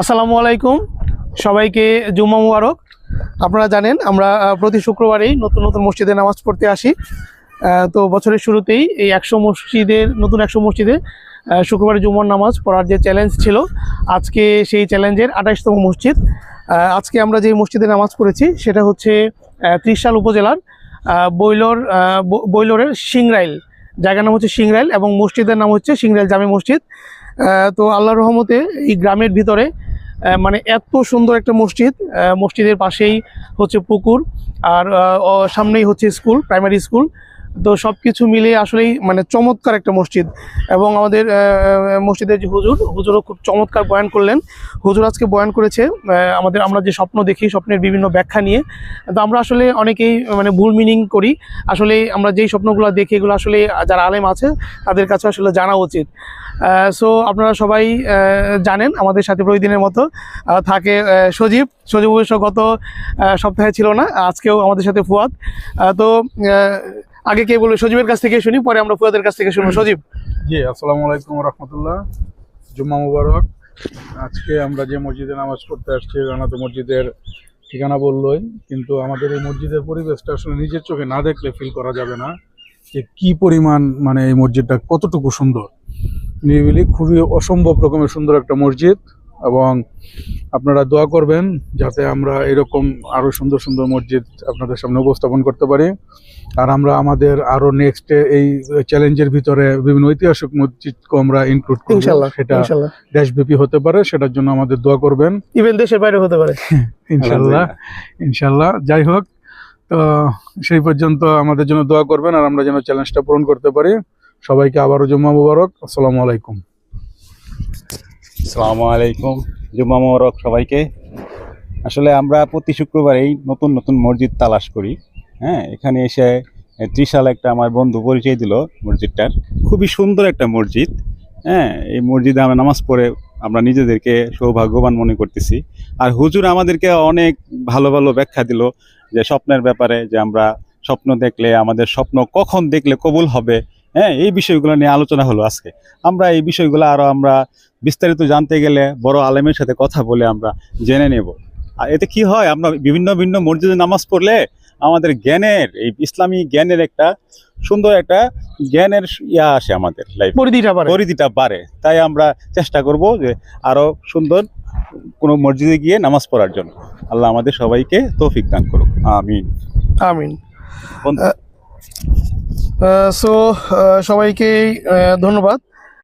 আসসালামু আলাইকুম, সবাইকে জুম্মা মুবারক। আপনারা জানেন আমরা প্রতি শুক্রবারেই নতুন নতুন মসজিদে নামাজ পড়তে আসি। তো বছরের শুরুতেই এই 100 মসজিদে শুক্রবারে জুম্মার নামাজ পড়ার যে চ্যালেঞ্জ ছিল, আজকে সেই চ্যালেঞ্জের 28তম মসজিদ। আজকে আমরা যে মসজিদে নামাজ পড়েছি সেটা হচ্ছে ত্রিশাল উপজেলার বৈলরের সিংরাইল, জায়গার নাম হচ্ছে সিংরাইল এবং মসজিদের নাম হচ্ছে সিংরাইল জামে মসজিদ। তো আল্লাহর রহমতে এই গ্রামের ভিতরে মানে এত সুন্দর একটা মসজিদ, মসজিদের পাশেই হচ্ছে পুকুর, আর সামনেই হচ্ছে স্কুল, প্রাইমারি স্কুল। তো সব কিছু মিলে আসলেই মানে চমৎকার একটা মসজিদ। এবং আমাদের মসজিদের যে হুজুরও খুব চমৎকার বয়ান করলেন। হুজুর আজকে বয়ান করেছে আমরা যে স্বপ্ন দেখি, স্বপ্নের বিভিন্ন ব্যাখ্যা নিয়ে। তো আমরা আসলে অনেকেই মানে ভুল মিনিং করি। আসলে আমরা যেই স্বপ্নগুলো দেখি এগুলো আসলে যারা আলেম আছে তাদের কাছে আসলে জানা উচিত। সো আপনারা সবাই জানেন আমাদের সাথে প্রতিদিনের মতো থাকে সজীব অবশ্য গত সপ্তাহে ছিল না, আজকেও আমাদের সাথে ফুয়াদ। তো আগে কে বলবো, সজীবের কাছ থেকে শুনি, পরে আমরা ফুয়াদের কাছ থেকে শুনবো। সজীব। জি, আসসালামু আলাইকুম রহমতুল্লাহ, জুম্মা মুবারক। আজকে আমরা যে মসজিদে নামাজ পড়তে আসছি, জানাতে মসজিদের ঠিকানা বললোই, কিন্তু আমাদের এই মসজিদের পরিবেশটা আসলে নিজের চোখে না দেখলে ফিল করা যাবে না যে কি পরিমাণ মানে এই মসজিদটা কতটুকু সুন্দর। নিরিবিলি, খুবই অসম্ভব রকমের সুন্দর একটা মসজিদ। এবং আপনারা দোয়া করবেন যাতে আমরা এরকম আরো সুন্দর সুন্দর মসজিদ আপনাদের সামনে উপস্থাপন করতে পারি। আর আমরা আমাদের আরো নেক্সট এই চ্যালেঞ্জের ভিতরে বিভিন্ন ঐতিহাসিক মসজিদকে আমরা ইনক্লুড করব, সেটা দেশব্যাপী হতে পারে, সেটার জন্য আমাদের দোয়া করবেন। ইভেন দেশের বাইরে হতে পারে ইনশাল্লাহ। যাই হোক, তো সেই পর্যন্ত আমাদের জন্য দোয়া করবেন আর আমরা যেন চ্যালেঞ্জটা পূরণ করতে পারি। সবাইকে আবারও জুম্মা মুবারক। আসসালামু আলাইকুম। আসসালামু আলাইকুম, জুম্মা মোবারক সবাইকে। আসলে আমরা প্রতি শুক্রবারেই নতুন নতুন মসজিদ তালাশ করি। এখানে এসে ত্রিশাল একটা আমার বন্ধু পরিচয় দিল মসজিদটার। খুবই সুন্দর একটা মসজিদ। এই মসজিদে আমরা নামাজ পড়ে আমরা নিজেদেরকে সৌভাগ্যবান মনে করতেছি। আর হুজুর আমাদেরকে অনেক ভালো ভালো ব্যাখ্যা দিল যে স্বপ্নের ব্যাপারে, যে আমরা স্বপ্ন দেখলে আমাদের স্বপ্ন কখন দেখলে কবুল হবে, এই বিষয়গুলো নিয়ে আলোচনা হলো আজকে। আমরা এই বিষয়গুলো আরো আমরা বিস্তারিত জানতে গেলে বড় আলেমের সাথে কথা বলে আমরা জেনে নেব। আর এতে কি হয়, আমরা বিভিন্ন ভিন্ন মসজিদে নামাজ পড়লে আমাদের জ্ঞানের, এই ইসলামী জ্ঞানের একটা সুন্দর একটা জ্ঞানের আসে, আমাদের লাইফ পরিধিটা বাড়ে। তাই আমরা চেষ্টা করব যে আরো সুন্দর কোনো মসজিদে গিয়ে নামাজ পড়ার জন্য। আল্লাহ আমাদের সবাইকে তৌফিক দান করুক, আমিন আমিন। সো সবাইকে ধন্যবাদ।